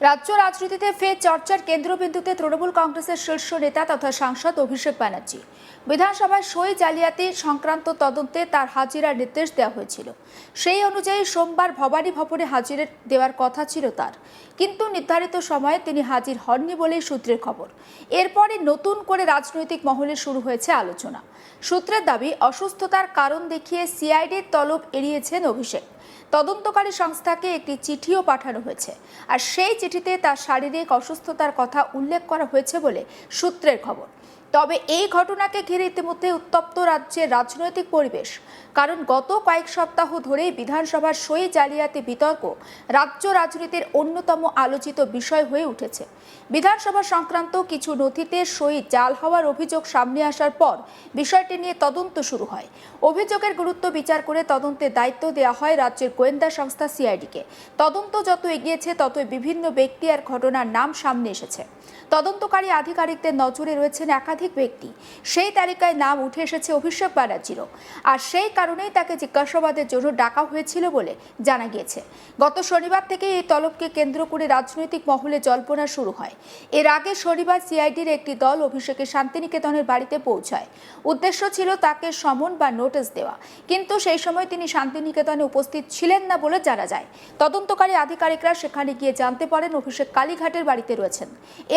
রাজ্য রাজনীতিতে ফের চর্চার কেন্দ্রবিন্দুতে তৃণমূল কংগ্রেসের শীর্ষ নেতা তথা সাংসদ অভিষেক ব্যানার্জি। বিধানসভায় সই জালিয়াতি সংক্রান্ত তদন্তে তার হাজিরার নির্দেশ দেওয়া হয়েছিল। সেই অনুযায়ী সোমবার ভবানী ভবনে হাজির দেওয়ার কথা ছিল তার, কিন্তু নির্ধারিত সময়ে তিনি হাজির হননি বলেই সূত্রের খবর। এরপরে নতুন করে রাজনৈতিক মহলে শুরু হয়েছে আলোচনা। সূত্রের দাবি, অসুস্থতার কারণ দেখিয়ে সিআইডির তলব এড়িয়েছেন অভিষেক। তদন্তকারী সংস্থাকে একটি চিঠিও পাঠানো হয়েছে, আর সেই চিঠিতে তার শারীরিক অসুস্থতার কথা উল্লেখ করা হয়েছে বলে সূত্রের খবর। তবে এই ঘটনাকে ঘিরে ইতিমধ্যে উত্তপ্ত রাজ্যের রাজনৈতিক পরিবেশ, কারণ গত কয়েক সপ্তাহ ধরেই বিধানসভার সই জালিয়াতি বিতর্ক রাজ্য রাজনীতির অন্যতম আলোচিত বিষয় হয়ে উঠেছে। বিধানসভা সংক্রান্ত কিছু নথিতে সই জাল হওয়ার অভিযোগ সামনে আসার পর বিষয়টি নিয়ে তদন্ত শুরু হয়। অভিযোগের গুরুত্ব বিচার করে তদন্তের দায়িত্ব দেওয়া হয় রাজ্যের গোয়েন্দা সংস্থা সিআইডিকে। তদন্ত যত এগিয়েছে ততই বিভিন্ন ব্যক্তি আর ঘটনার নাম সামনে এসেছে। তদন্তকারী আধিকারিকদের নজরে রয়েছেন একাধিক ব্যক্তি। সেই তালিকায় নাম উঠে এসেছে অভিষেক ব্যানার্জিরও, আর সেই কারণেই তাকে জিজ্ঞাসাবাদের জন্য ডাকা হয়েছিল বলে জানা গিয়েছে। গত শনিবার থেকে এই তলবকে কেন্দ্র করে রাজনৈতিক মহলে জল্পনা শুরু হয়। এর আগে শনিবার সিআইডির একটি দল অভিষেকের শান্তিনিকেতনের বাড়িতে পৌঁছায়। উদ্দেশ্য ছিল তাকে সমন বা নোটিশ দেওয়া, কিন্তু সেই সময় তিনি শান্তিনিকেতনে উপস্থিত ছিলেন না বলে জানা যায়। তদন্তকারী আধিকারিকরা সেখানে গিয়ে জানতে পারেন অভিষেক কালীঘাটের বাড়িতে রয়েছেন।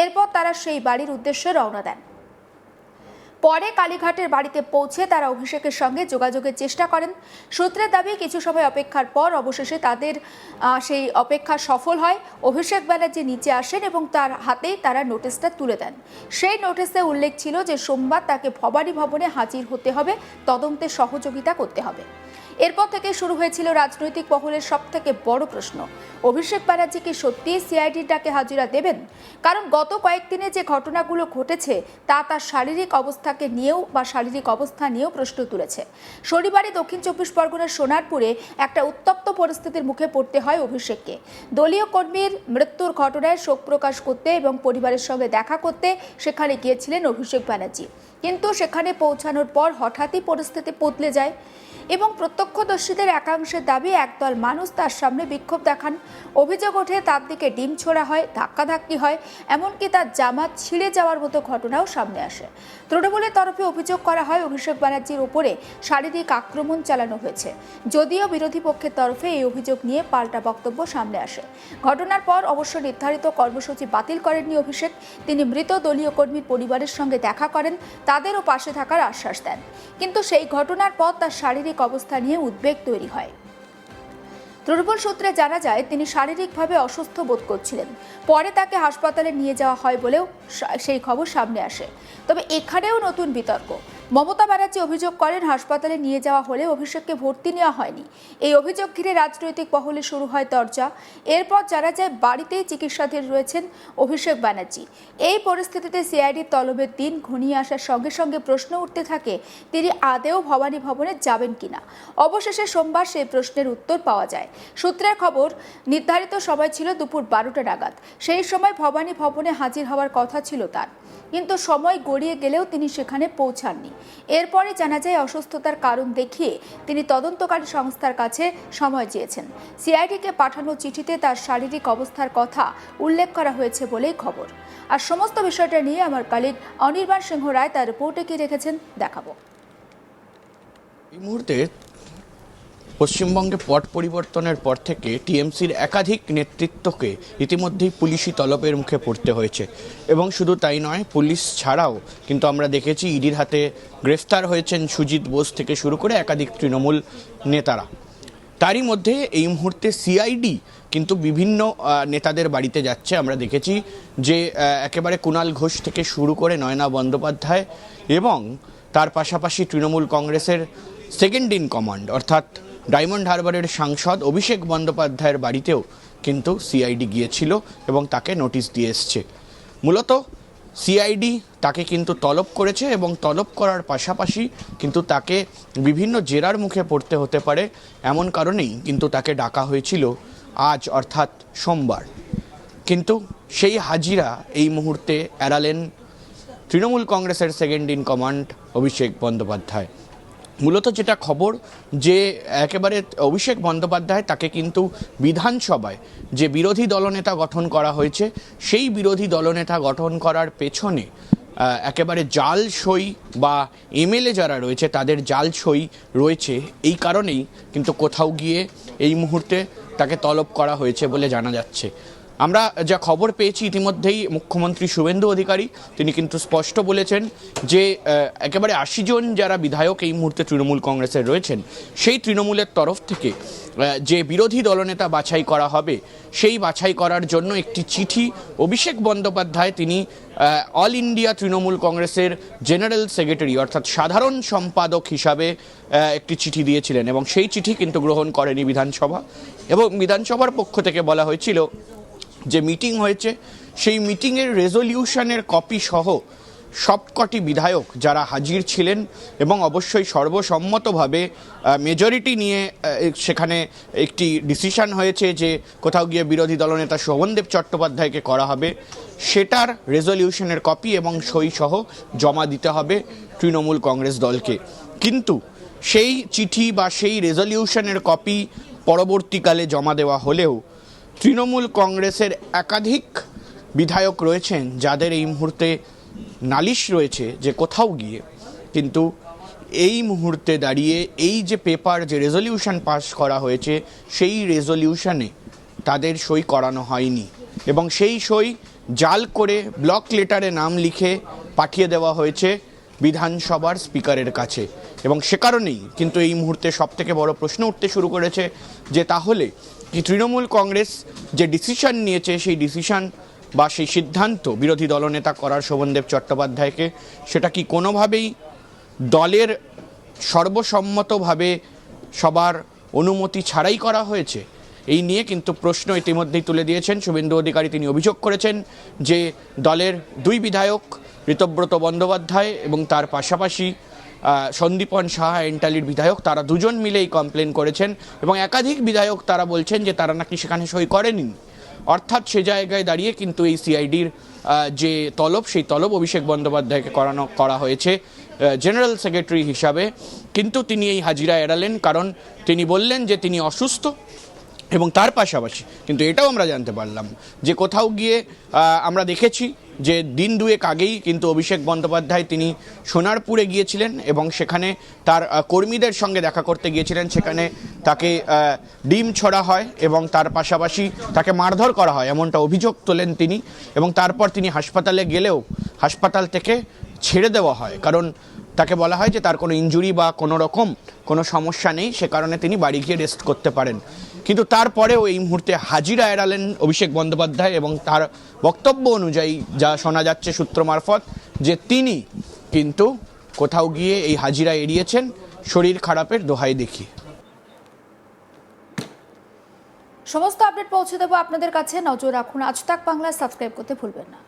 এরপর তারা সেই বাড়ির উদ্দেশ্যে রওনা দেন। পরে কালীঘাটের বাড়িতে পৌঁছে তারা অভিষেকের সঙ্গে যোগাযোগের চেষ্টা করেন। সূত্রের দাবি, কিছু সময় অপেক্ষার পর অবশেষে তাদের সেই অপেক্ষা সফল হয়। অভিষেক ব্যানার্জি নিচে আসেন এবং তার হাতেই তারা নোটিশটা তুলে দেন। সেই নোটিশে উল্লেখ ছিল যে সোমবার তাকে ভবানী ভবনে হাজির হতে হবে, তদন্তে সহযোগিতা করতে হবে। এরপর থেকে শুরু হয়েছিল রাজনৈতিক মহলের সবথেকে বড় প্রশ্ন, অভিষেক ব্যানার্জি কি সত্যিই সিআইডির ডাকে হাজিরা দেবেন? কারণ গত কয়েকদিনে যে ঘটনাগুলো ঘটেছে তা তার শারীরিক অবস্থাকে নিয়েও বা শারীরিক অবস্থা নিয়েও প্রশ্ন তুলেছে। শনিবারই দক্ষিণ চব্বিশ পরগনার সোনারপুরে একটা উত্তপ্ত পরিস্থিতির মুখে পড়তে হয় অভিষেককে। দলীয় কর্মীর মৃত্যুর ঘটনায় শোক প্রকাশ করতে এবং পরিবারের সঙ্গে দেখা করতে সেখানে গিয়েছিলেন অভিষেক ব্যানার্জি, কিন্তু সেখানে পৌঁছানোর পর হঠাৎই পরিস্থিতি বদলে যায় এবং প্রত্যক্ষদর্শীদের একাংশের দাবি একদল মানুষ তার সামনে বিক্ষোভ দেখান। অভিযোগ ওঠে তার দিকে ডিম ছোড়া হয়, ধাক্কাধাক্কি হয়, এমনকি তার জামা ছিঁড়ে যাওয়ার মতো ঘটনাও সামনে আসে। তৃণমূলের তরফে অভিযোগ করা হয় অভিষেক ব্যানার্জির উপরে শারীরিক আক্রমণ চালানো হয়েছে, যদিও বিরোধী পক্ষের তরফে এই অভিযোগ নিয়ে পাল্টা বক্তব্য সামনে আসে। ঘটনার পর অবশ্য নির্ধারিত কর্মসূচি বাতিল করেননি অভিষেক। তিনি মৃত দলীয় কর্মীর পরিবারের সঙ্গে দেখা করেন, তাদেরও পাশে থাকার আশ্বাস দেন, কিন্তু সেই ঘটনার পর তার শারীরিক অবস্থা নিয়ে উদ্বেগ তৈরি হয়। তৃণমূল সূত্রে জানা যায় তিনি শারীরিকভাবে অসুস্থ বোধ করছিলেন। পরে তাকে হাসপাতালে নিয়ে যাওয়া হয় বলেও সেই খবর সামনে আসে। তবে এখানেও নতুন বিতর্ক। মমতা ব্যানার্জি অভিযোগ করেন হাসপাতালে নিয়ে যাওয়া হলে অভিষেককে ভর্তি নেওয়া হয়নি। এই অভিযোগ ঘিরে রাজনৈতিক মহলে শুরু হয় চর্চা। এরপর জানা যায় বাড়িতেই চিকিৎসাধীন রয়েছেন অভিষেক ব্যানার্জি। এই পরিস্থিতিতে সিআইডির তলবের দিন ঘনিয়ে আসার সঙ্গে সঙ্গে প্রশ্ন উঠতে থাকে তিনি আদেও ভবানী ভবনে যাবেন কিনা। অবশেষে সোমবার সেই প্রশ্নের উত্তর পাওয়া যায়। সূত্রের খবর, নির্ধারিত সময় ছিল দুপুর 12টা নাগাদ। সেই সময় ভবানী ভবনে হাজির হওয়ার কথা ছিল তার, কিন্তু সময় গড়িয়ে গেলেও তিনি সেখানে পৌঁছাননি। এরপরে জানা যায় অসুস্থতার কারণ দেখিয়ে তিনি তদন্তকারী সংস্থার কাছে সময় চেয়েছেন। সিআইডিকে পাঠানো চিঠিতে তার শারীরিক অবস্থার কথা উল্লেখ করা হয়েছে বলেই খবর। আর সমস্ত বিষয়টা নিয়ে আমার কলিগ অনির্বাণ সিংহ রায় তার রিপোর্টে কি রেখেছেন দেখাবো। এই মুহূর্তে পশ্চিমবঙ্গে পট পরিবর্তনের পর থেকে টিএমসির একাধিক নেতৃত্বকে ইতিমধ্যেই পুলিশি তলবের মুখে পড়তে হয়েছে, এবং শুধু তাই নয়, পুলিশ ছাড়াও কিন্তু আমরা দেখেছি ইডির হাতে গ্রেফতার হয়েছেন সুজিত বোস থেকে শুরু করে একাধিক তৃণমূল নেতারা। তারই মধ্যে এই মুহূর্তে সিআইডি কিন্তু বিভিন্ন নেতাদের বাড়িতে যাচ্ছে। আমরা দেখেছি যে একেবারে কুণাল ঘোষ থেকে শুরু করে নয়না বন্দ্যোপাধ্যায় এবং তার পাশাপাশি তৃণমূল কংগ্রেসের সেকেন্ড ইন কমান্ড অর্থাৎ ডায়মন্ড হারবারের সাংসদ অভিষেক বন্দ্যোপাধ্যায়ের বাড়িতেও কিন্তু সিআইডি গিয়েছিল এবং তাকে নোটিশ দিয়ে এসছে। মূলত সিআইডি তাকে কিন্তু তলব করেছে এবং তলব করার পাশাপাশি কিন্তু তাকে বিভিন্ন জেরার মুখে পড়তে হতে পারে, এমন কারণেই কিন্তু তাকে ডাকা হয়েছিল আজ অর্থাৎ সোমবার। কিন্তু সেই হাজিরা এই মুহূর্তে এড়ালেন তৃণমূল কংগ্রেসের second in command Abhishek Bandyopadhyay. মূলত যেটা খবর যে একেবারে অভিষেক বন্দ্যোপাধ্যায় তাকে কিন্তু বিধানসভায় যে বিরোধী দলনেতা গঠন করা হয়েছে সেই বিরোধী দলনেতা গঠন করার পেছনে একেবারে জাল সই বা এমএলএ যারা রয়েছে তাদের জাল সই রয়েছে, এই কারণেই কিন্তু কোথাও গিয়ে এই মুহূর্তে তাকে তলব করা হয়েছে বলে জানা যাচ্ছে। আমরা যা খবর পেয়েছি ইতিমধ্যেই মুখ্যমন্ত্রী শুভেন্দু অধিকারী তিনি কিন্তু স্পষ্ট বলেছেন যে একেবারে ৮০ জন যারা বিধায়ক এই মুহূর্তে তৃণমূল কংগ্রেসের রয়েছেন সেই তৃণমূলের তরফ থেকে যে বিরোধী দলনেতা বাছাই করা হবে সেই বাছাই করার জন্য একটি চিঠি অভিষেক বন্দ্যোপাধ্যায় তিনি অল ইন্ডিয়া তৃণমূল কংগ্রেসের জেনারেল সেক্রেটারি অর্থাৎ সাধারণ সম্পাদক হিসাবে একটি চিঠি দিয়েছিলেন এবং সেই চিঠি কিন্তু গ্রহণ করেনি বিধানসভা। এবং বিধানসভার পক্ষ থেকে বলা হয়েছিল যে মিটিং হয়েছে সেই মিটিংয়ের রেজলিউশনের কপি সহ সবকটি বিধায়ক যারা হাজির ছিলেন এবং অবশ্যই সর্বসম্মতভাবে মেজরিটি নিয়ে সেখানে একটি ডিসিশন হয়েছে যে কোথাও গিয়ে বিরোধী দলনেতা শোভনদেব চট্টোপাধ্যায়কে করা হবে, সেটার রেজলিউশনের কপি এবং সই সহ জমা দিতে হবে তৃণমূল কংগ্রেস দলকে। কিন্তু সেই চিঠি বা সেই রেজলিউশনের কপি পরবর্তীকালে জমা দেওয়া হলেও তৃণমূল কংগ্রেসের একাধিক বিধায়ক রয়েছেন যাদের এই মুহূর্তে নালিশ রয়েছে যে কোথাও গিয়ে কিন্তু এই মুহূর্তে দাঁড়িয়ে এই যে পেপার যে রেজলিউশন পাস করা হয়েছে সেই রেজলিউশনে তাদের সই করানো হয়নি এবং সেই সই জাল করে ব্লক লেটারে নাম লিখে পাঠিয়ে দেওয়া হয়েছে বিধানসভার স্পিকারের কাছে। এবং সে কারণেই কিন্তু এই মুহূর্তে সবথেকে বড় প্রশ্ন উঠতে শুরু করেছে যে তাহলে কি তৃণমূল কংগ্রেস যে ডিসিশন নিয়েছে সেই ডিসিশন বা সেই সিদ্ধান্ত বিরোধী দলনেতা করার শোভনদেব চট্টোপাধ্যায়কে সেটা কি কোনোভাবেই দলের সর্বসম্মতভাবে সবার অনুমতি ছাড়াই করা হয়েছে? এই নিয়ে কিন্তু প্রশ্ন ইতিমধ্যেই তুলে দিয়েছেন শুভেন্দু অধিকারী। তিনি অভিযোগ করেছেন যে দলের দুই বিধায়ক ঋতব্রত বন্দ্যোপাধ্যায় এবং তার পাশাপাশি সন্দীপন সাহা এন্টালির বিধায়ক তারা দুজন মিলেই কমপ্লেন করেছেন এবং একাধিক বিধায়ক তারা বলছেন যে তারা নাকি সেখানে সই করেনি। অর্থাৎ সে জায়গায় দাঁড়িয়ে কিন্তু এই সিআইডির যে তলব সেই তলব অভিষেক বন্দ্যোপাধ্যায়কে করা হয়েছে জেনারেল সেক্রেটারি হিসাবে, কিন্তু তিনি এই হাজিরা এড়ালেন কারণ তিনি বললেন যে তিনি অসুস্থ। এবং তার পাশাপাশি কিন্তু এটাও আমরা জানতে পারলাম যে কোথাও গিয়ে আমরা দেখেছি যে দিন দুয়েক আগেই কিন্তু অভিষেক বন্দ্যোপাধ্যায় তিনি সোনারপুরে গিয়েছিলেন এবং সেখানে তার কর্মীদের সঙ্গে দেখা করতে গিয়েছিলেন। সেখানে তাকে ডিম ছোড়া হয় এবং তার পাশাপাশি তাকে মারধর করা হয় এমনটা অভিযোগ তোলেন তিনি। এবং তারপর তিনি হাসপাতালে গেলেও হাসপাতাল থেকে ছেড়ে দেওয়া হয় কারণ তাকে বলা হয় যে তার কোনো ইনজুরি বা কোনো রকম কোনো সমস্যা নেই, সে কারণে তিনি বাড়ি গিয়ে রেস্ট করতে পারেন। কিন্তু তারপরেও এই মুহূর্তে হাজিরা এড়ালেন অভিষেক বন্দ্যোপাধ্যায় এবং তার বক্তব্য অনুযায়ী যা শোনা যাচ্ছে সূত্র মারফত যে তিনি কিন্তু কোথাও গিয়ে এই হাজিরা এড়িয়েছেন শরীর খারাপের দোহাই দেখিয়ে। সমস্ত আপডেট পৌঁছে দেবো আপনাদের কাছে, নজর রাখুন আজ তাক বাংলা, সাবস্ক্রাইব করতে ভুলবেন না।